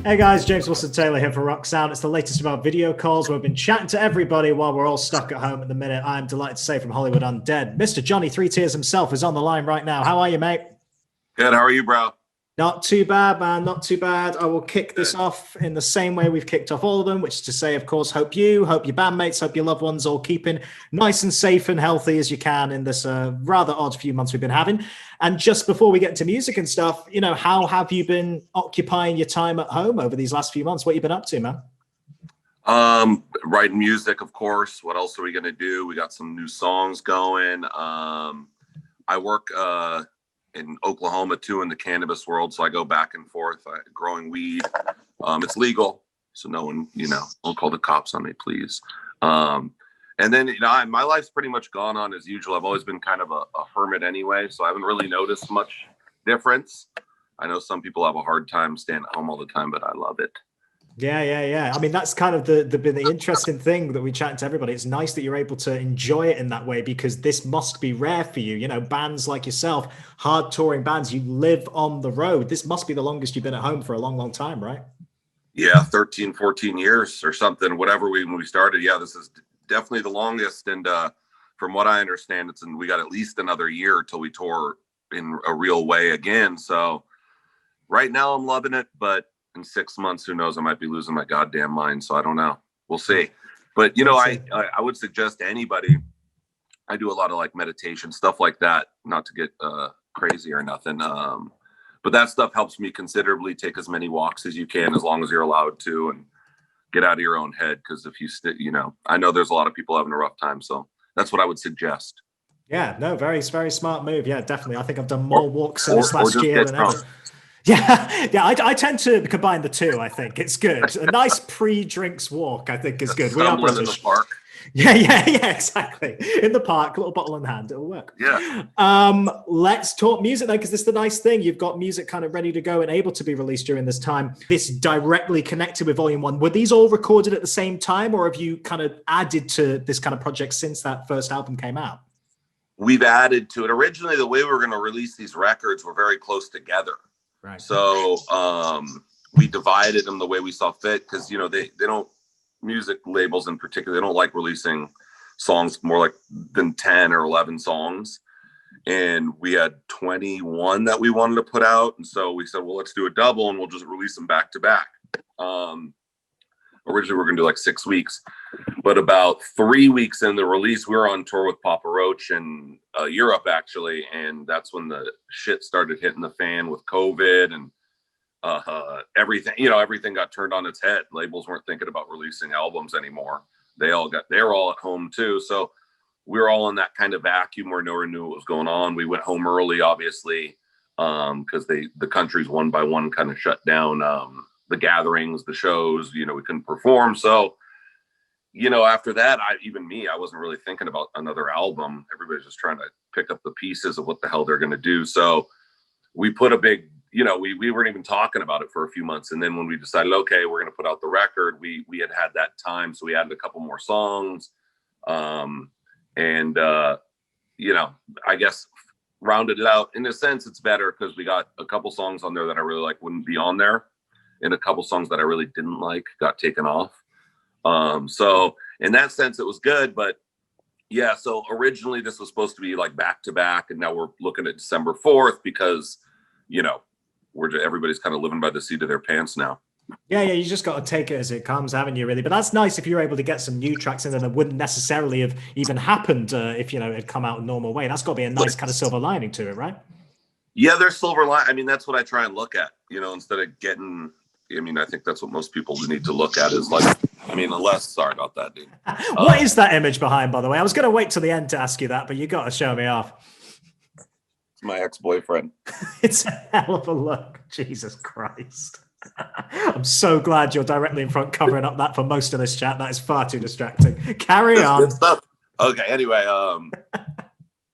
Hey guys, James Wilson Taylor here for Rock Sound. It's the latest about video calls. We've been chatting to everybody while we're all stuck at home at the minute. I'm delighted to say from Hollywood Undead, Mr. Johnny Three Tears himself is on the line right now. How are you, mate? Good. How are you, bro? Not too bad, man. Not too bad. I will kick this off in the same way we've kicked off all of them, which is to say, of course, hope your bandmates, hope your loved ones all keeping nice and safe and healthy as you can in this rather odd few months we've been having. And just before we get to music and stuff, you know, how have you been occupying your time at home over these last few months? What have you been up to, man? Writing music, of course. What else are we gonna do? We got some new songs going. I work in Oklahoma too in the cannabis world, so I go back and forth growing weed. It's legal, so no one, don't call the cops on me, please. And then my life's pretty much gone on as usual. I've always been kind of a hermit anyway, so I haven't really noticed much difference. I know some people have a hard time staying at home all the time, but I love it. Yeah. I mean, that's kind of been the interesting thing that we chat to everybody. It's nice that you're able to enjoy it in that way, because this must be rare for you. You know, bands like yourself, hard touring bands, you live on the road. This must be the longest you've been at home for a long, long time, right? Yeah, 13, 14 years or something, whatever when we started. Yeah, this is definitely the longest. And from what I understand, we got at least another year till we tour in a real way again. So right now I'm loving it, but in 6 months, who knows, I might be losing my goddamn mind. So I don't know. We'll see. But, I would suggest to anybody, I do a lot of like meditation, stuff like that, not to get crazy or nothing. But that stuff helps me considerably. Take as many walks as you can, as long as you're allowed to, and get out of your own head. Because if you I know there's a lot of people having a rough time. So that's what I would suggest. Yeah, no, very, very smart move. Yeah, definitely. I think I've done more walks this last year than ever. Yeah. I tend to combine the two. I think it's good. A nice pre-drinks walk, I think, is good. We are British. In the park. Yeah, exactly. In the park, little bottle in hand, it'll work. Yeah. Let's talk music then, because this is the nice thing. You've got music kind of ready to go and able to be released during this time. This directly connected with Volume 1. Were these all recorded at the same time, or have you kind of added to this kind of project since that first album came out? We've added to it. Originally, the way we were going to release these records were very close together. Right. So we divided them the way we saw fit, because they don't, music labels in particular, they don't like releasing songs more like than 10 or 11 songs. And we had 21 that we wanted to put out, and so we said, well, let's do a double and we'll just release them back to back. Originally we were gonna do like 6 weeks, but about 3 weeks in the release, we were on tour with Papa Roach in Europe actually, and that's when the shit started hitting the fan with COVID and everything got turned on its head. Labels weren't thinking about releasing albums anymore. They're all at home too, so we were all in that kind of vacuum where no one knew what was going on. We went home early, obviously, because the countries one by one kind of shut down the gatherings, the shows. We couldn't perform. So after that, I wasn't really thinking about another album. Everybody's just trying to pick up the pieces of what the hell they're going to do. So we put a big, we weren't even talking about it for a few months. And then when we decided, okay, we're going to put out the record, we had that time. So we added a couple more songs. I guess rounded it out. In a sense, it's better because we got a couple songs on there that I really like wouldn't be on there. And a couple songs that I really didn't like got taken off. So in that sense, it was good. But yeah, so originally this was supposed to be like back to back. And now we're looking at December 4th because, everybody's kind of living by the seat of their pants now. Yeah, you just got to take it as it comes, haven't you, really? But that's nice if you're able to get some new tracks in there that wouldn't necessarily have even happened if, it had come out a normal way. That's got to be a nice kind of silver lining to it, right? Yeah, there's silver lining. I mean, that's what I try and look at, instead of getting... I think that's what most people need to look at is like, sorry about that, dude. What is that image behind, by the way? I was going to wait till the end to ask you that, but you got to show me off. It's my ex-boyfriend. It's a hell of a look. Jesus Christ. I'm so glad you're directly in front covering up that for most of this chat. That is far too distracting. Carry on. Good stuff. Okay, anyway,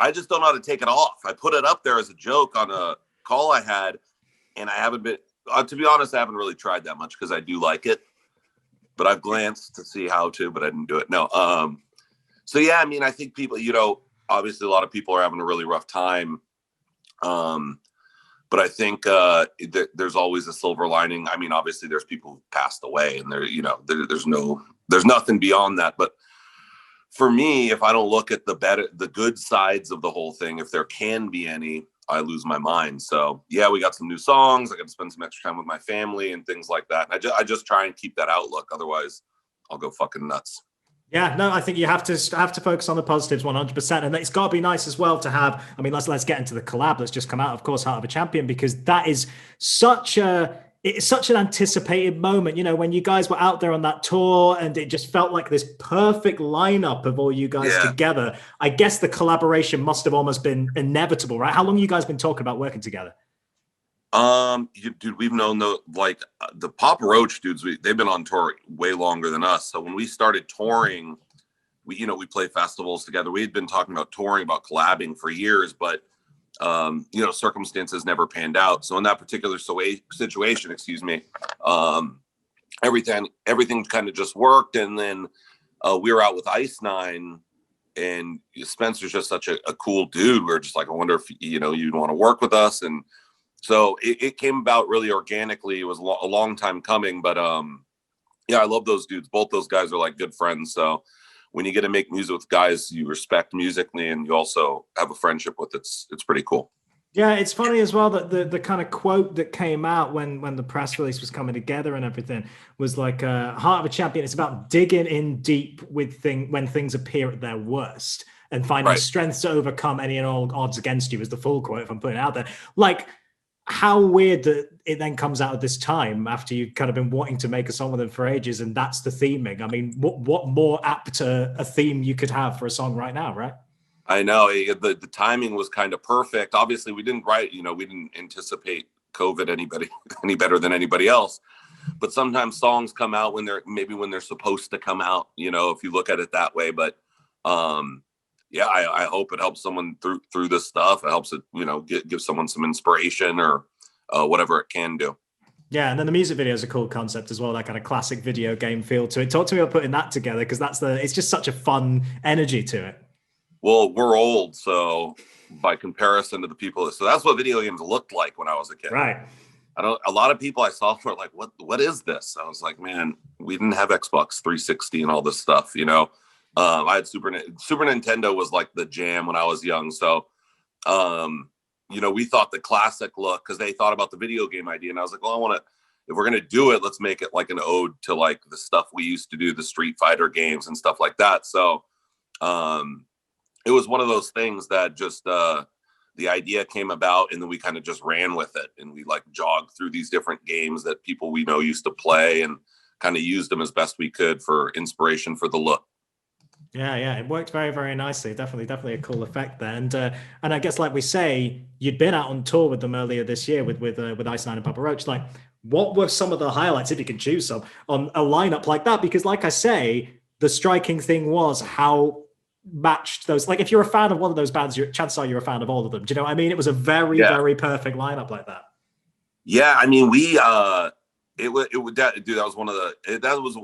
I just don't know how to take it off. I put it up there as a joke on a call I had, and I haven't been... to be honest, I haven't really tried that much because I do like it, but I've glanced to see how to, but I didn't do it. No. So yeah, I think people, obviously a lot of people are having a really rough time. But but I think there's always a silver lining. I mean, obviously there's people who passed away, and there's nothing beyond that. But for me, if I don't look at the good sides of the whole thing, if there can be any, I lose my mind. So yeah, we got some new songs. I got to spend some extra time with my family and things like that. And I just try and keep that outlook. Otherwise, I'll go fucking nuts. Yeah, no, I think you have to focus on the positives 100%, and it's got to be nice as well to have. I mean, let's get into the collab that's just come out, of course, Heart of a Champion, because that is it's such an anticipated moment. You know, when you guys were out there on that tour, and it just felt like this perfect lineup of all you guys together. I guess the collaboration must have almost been inevitable, right? How long have you guys been talking about working together? Dude, we've known the Papa Roach dudes. They've been on tour way longer than us. So when we started touring, we play festivals together. We had been talking about touring, about collabing for years, but circumstances never panned out. So in that particular situation, everything kind of just worked. And then we were out with Ice9, and Spencer's just such a cool dude. We were just like, I wonder if you'd want to work with us. And so it came about really organically. It was a long time coming, but I love those dudes. Both those guys are like good friends. So when you get to make music with guys you respect musically and you also have a friendship with, it's pretty cool. Yeah, it's funny as well that the kind of quote that came out when the press release was coming together and everything was like, Heart of a Champion. It's about digging in deep when things appear at their worst and finding strength to overcome any and all odds against you, is the full quote, if I'm putting it out there. Like, how weird that it then comes out at this time after you've kind of been wanting to make a song with them for ages, and that's the theming. I mean, what more apt a theme you could have for a song right now, right? I know the timing was kind of perfect. Obviously, we didn't we didn't anticipate COVID any better than anybody else. But sometimes songs come out when they're supposed to come out, if you look at it that way. But I hope it helps someone through this stuff. It helps it, give someone some inspiration or whatever it can do. Yeah, and then the music video is a cool concept as well, that kind of classic video game feel to it. Talk to me about putting that together, because it's just such a fun energy to it. Well, we're old, so by comparison to the people, so that's what video games looked like when I was a kid. Right. A lot of people I saw were like, what is this? I was like, man, we didn't have Xbox 360 and all this stuff, I had Super Nintendo was like the jam when I was young. So, we thought the classic look, because they thought about the video game idea. And I was like, well, if we're going to do it, let's make it like an ode to like the stuff we used to do, the Street Fighter games and stuff like that. So, it was one of those things that just, the idea came about, and then we kind of just ran with it, and we like jogged through these different games that people we know used to play and kind of used them as best we could for inspiration for the look. Yeah, it worked very, very nicely. Definitely a cool effect there. And I guess, like we say, you'd been out on tour with them earlier this year with Ice9 and Papa Roach. Like, what were some of the highlights, if you can choose some, on a lineup like that? Because, like I say, the striking thing was how matched those. Like, if you're a fan of one of those bands, chances are you're a fan of all of them. Do you know what I mean? It was a very, very perfect lineup like that. Yeah, I mean, that was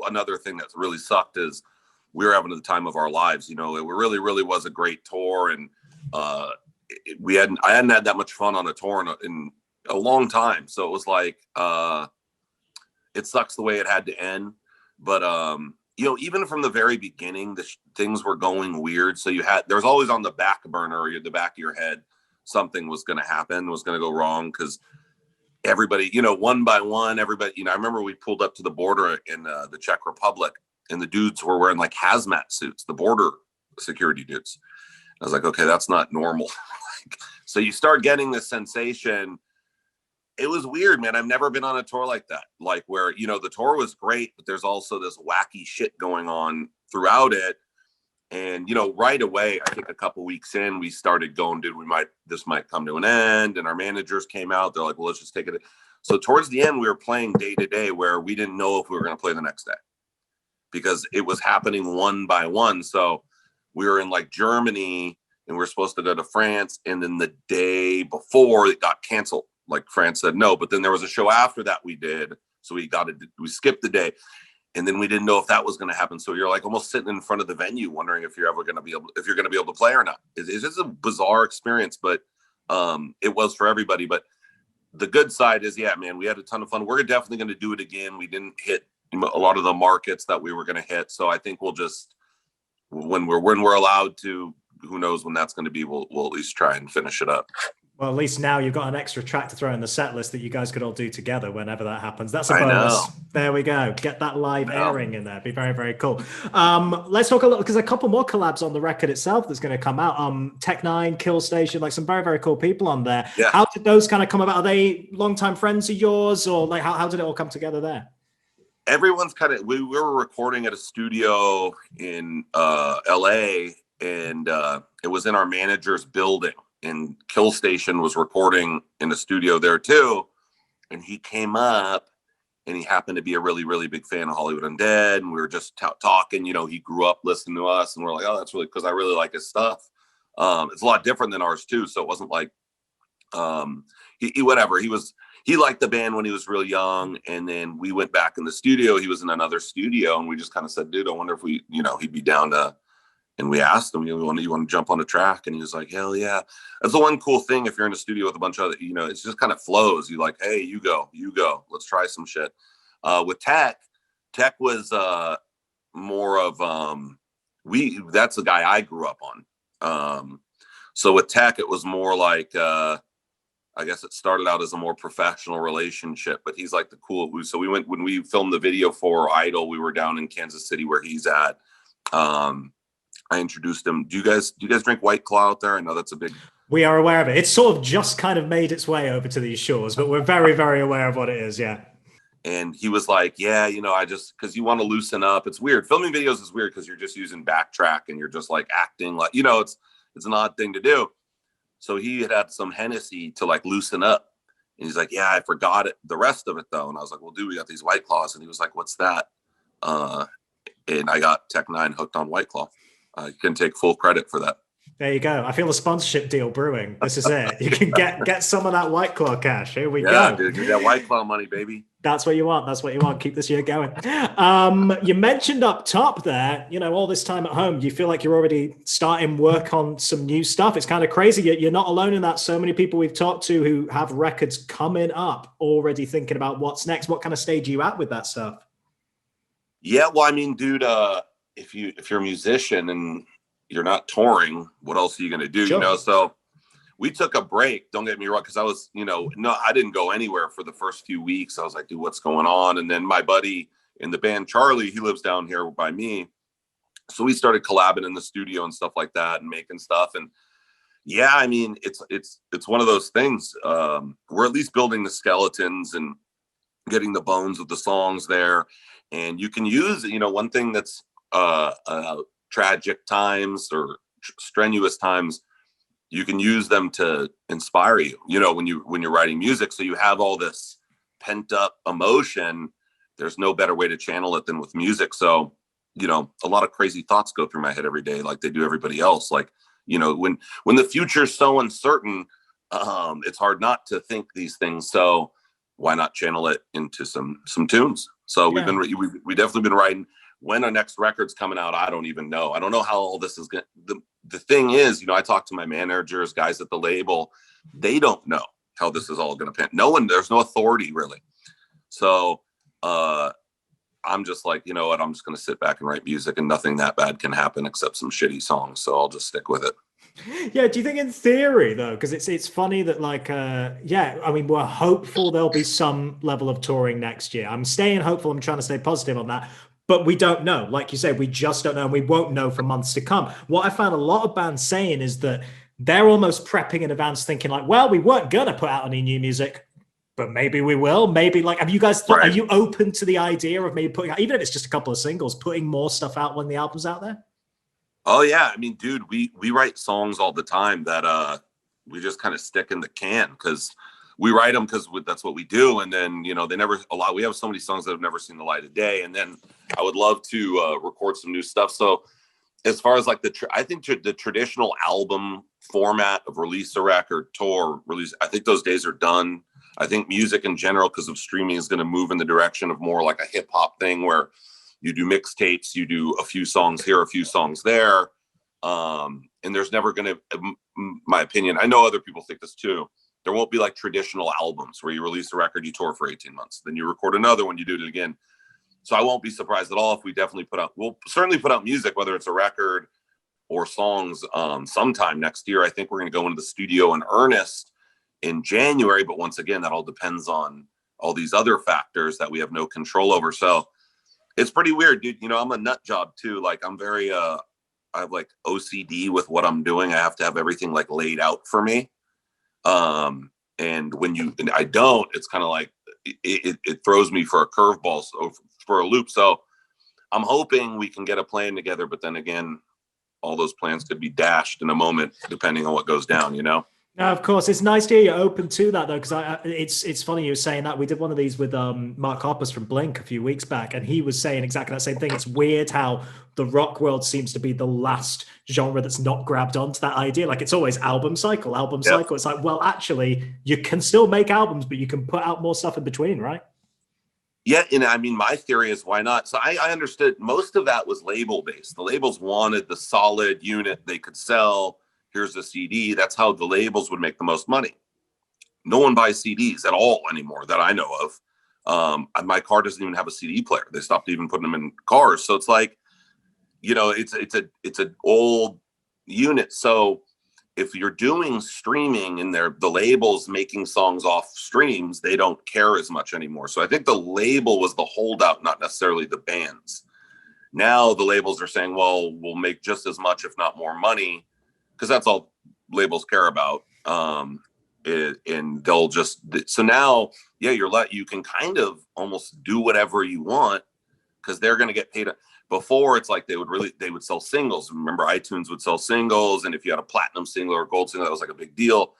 another thing that really sucked, is we were having the time of our lives. It really, really was a great tour, and I hadn't had that much fun on a tour in a long time. So it was like, it sucks the way it had to end. But even from the very beginning, things were going weird. So there's always on the back burner, or the back of your head, something was going to happen, was going to go wrong, because everybody, one by one, everybody, I remember we pulled up to the border in the Czech Republic, and the dudes were wearing like hazmat suits, the border security dudes. I was like, okay, that's not normal. So you start getting this sensation. It was weird, man. I've never been on a tour like that, like where, the tour was great, but there's also this wacky shit going on throughout it. And, right away, I think a couple weeks in, we started going, dude, this might come to an end. And our managers came out. They're like, well, let's just take it. So towards the end, we were playing day to day, where we didn't know if we were going to play the next day, because it was happening one by one. So we were in like Germany, and we were supposed to go to France. And then the day before, it got canceled. Like, France said no, but then there was a show after that we did. So we skipped the day. And then we didn't know if that was going to happen. So you're like almost sitting in front of the venue, wondering if you're going to be able to play or not. It's just a bizarre experience, but it was for everybody. But the good side is, yeah, man, we had a ton of fun. We're definitely going to do it again. We didn't hit a lot of the markets that we were going to hit. So I think we'll just, when we're allowed to, who knows when that's going to be, we'll at least try and finish it up. Well, at least now you've got an extra track to throw in the set list that you guys could all do together whenever that happens. That's a bonus. There we go. Get that live airing in there. Be very, very cool. Let's talk a little, because a couple more collabs on the record itself that's going to come out. Tech N9ne, Killstation, like some very, very cool people on there. Yeah. How did those kind of come about? Are they longtime friends of yours, or like how did it all come together there? Everyone's kind of, we were recording at a studio in LA, and it was in our manager's building. And Killstation was recording in a studio there too. And he came up, and he happened to be a really, really big fan of Hollywood Undead. And we were just talking, you know, he grew up listening to us, and we're like, oh, that's really, because I really like his stuff. It's a lot different than ours too. So it wasn't like, he liked the band when he was real young. And then we went back in the studio. He was in another studio, and we just kind of said, dude, I wonder if we, you know, he'd be down to. And we asked him, you want to jump on a track? And he was like, hell yeah. That's the one cool thing. If you're in a studio with a bunch of other, you know, it's just kind of flows. You like, hey, you go, let's try some shit. With Tech was more of, that's the guy I grew up on. So with Tech, it was more like, I guess it started out as a more professional relationship, but he's like the cool. So when we filmed the video for Idol, we were down in Kansas City where he's at. I introduced him. Do you guys drink White Claw out there? I know that's a big. We are aware of it. It's sort of just kind of made its way over to these shores, but we're very, very aware of what it is. Yeah. And he was like, yeah, you know, because you want to loosen up. It's weird. Filming videos is weird because you're just using backtrack and you're just like acting like, you know, it's an odd thing to do. So he had some Hennessy to like loosen up. And he's like, yeah, I forgot it. The rest of it though. And I was like, well, dude, we got these White Claws. And he was like, what's that? And I got Tech N9ne hooked on White Claw. You can take full credit for that. There you go. I feel a sponsorship deal brewing. This is it. You can get some of that White Claw cash. Here we go. Yeah, dude, get that White Claw money, baby. That's what you want. That's what you want. Keep this year going. You mentioned up top there, you know, all this time at home, you feel like you're already starting work on some new stuff. It's kind of crazy. You're not alone in that. So many people we've talked to who have records coming up already thinking about what's next. What kind of stage are you at with that stuff? Yeah, well, I mean, dude, if you're a musician and you're not touring, what else are you going to do? Sure. You know, so we took a break. Don't get me wrong. Cause I was, you know, no, I didn't go anywhere for the first few weeks. I was like, dude, what's going on? And then my buddy in the band, Charlie, he lives down here by me. So we started collabing in the studio and stuff like that and making stuff. And yeah, I mean, it's one of those things. We're at least building the skeletons and getting the bones of the songs there. And you can use, you know, one thing that's, tragic times or strenuous times, you can use them to inspire you, you know, when you're writing music. So you have all this pent up emotion. There's no better way to channel it than with music. So, you know, a lot of crazy thoughts go through my head every day, like they do everybody else. Like, you know, when the future's so uncertain, it's hard not to think these things. So why not channel it into some tunes? So yeah. We've definitely been writing. When our next record's coming out, I don't even know. I don't know how all this is going to, the thing is, you know, I talk to my managers, guys at the label, they don't know how this is all going to pan. There's no authority really. So I'm just like, you know what, I'm just going to sit back and write music and nothing that bad can happen except some shitty songs. So I'll just stick with it. Yeah. Do you think in theory though, because it's funny that like, yeah, I mean, we're hopeful there'll be some level of touring next year. I'm staying hopeful. I'm trying to stay positive on that. But we don't know. Like you said, we just don't know, and we won't know for months to come. What I found a lot of bands saying is that they're almost prepping in advance, thinking like, well, we weren't going to put out any new music, but maybe we will. Maybe like, have you guys thought, Are you open to the idea of maybe putting out, even if it's just a couple of singles, putting more stuff out when the album's out there? Oh yeah. I mean, dude, we write songs all the time that we just kind of stick in the can because we write them because that's what we do. And then, you know, we have so many songs that have never seen the light of day. And then I would love to record some new stuff. So as far as like I think the traditional album format of release a record, tour, release, I think those days are done. I think music in general, because of streaming, is going to move in the direction of more like a hip hop thing where you do mixtapes, you do a few songs here, a few songs there. And there's never going to, my opinion, I know other people think this too. There won't be like traditional albums where you release a record, you tour for 18 months, then you record another one, you do it again. So I won't be surprised at all if we definitely we'll certainly put out music, whether it's a record or songs, sometime next year. I think we're going to go into the studio in earnest in January, but once again, that all depends on all these other factors that we have no control over. So it's pretty weird, dude. You know, I'm a nut job too. Like I'm very, I have like OCD with what I'm doing. I have to have everything like laid out for me. And when I don't, it's kind of like, it throws me for a curveball, so for a loop. So I'm hoping we can get a plan together, but then again, all those plans could be dashed in a moment, depending on what goes down, you know? No, of course. It's nice to hear you're open to that, though, because it's funny you were saying that. We did one of these with Mark Hoppus from Blink a few weeks back, and he was saying exactly that same thing. It's weird how the rock world seems to be the last genre that's not grabbed onto that idea. Like it's always album cycle. It's like, well, actually, you can still make albums, but you can put out more stuff in between, right? Yeah, and I mean, my theory is why not? So I understood most of that was label based. The labels wanted the solid unit they could sell. Here's a CD. That's how the labels would make the most money. No one buys CDs at all anymore that I know of. My car doesn't even have a CD player. They stopped even putting them in cars. So it's like, you know, it's an old unit. So if you're doing streaming and the labels making songs off streams, they don't care as much anymore. So I think the label was the holdout, not necessarily the bands. Now the labels are saying, well, we'll make just as much, if not more money, because that's all labels care about. And they'll just, so now, yeah, you can kind of almost do whatever you want because they're going to get paid. Before it's like they would sell singles. Remember, iTunes would sell singles, and if you had a platinum single or gold single, that was like a big deal.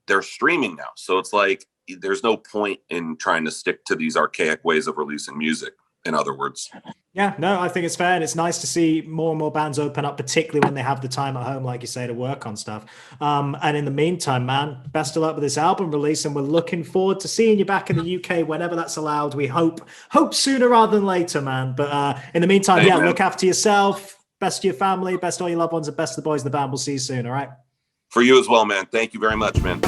They're streaming now, so it's like there's no point in trying to stick to these archaic ways of releasing music. In other words, yeah, no, I think it's fair, and it's nice to see more and more bands open up, particularly when they have the time at home, like you say, to work on stuff. And in the meantime, man, best of luck with this album release, and we're looking forward to seeing you back in the UK whenever that's allowed. We hope sooner rather than later, man. But in the meantime, yeah, look after yourself, best to your family, best to all your loved ones, and best to the boys in the band. We'll see you soon, all right? For you as well, man. Thank you very much, man.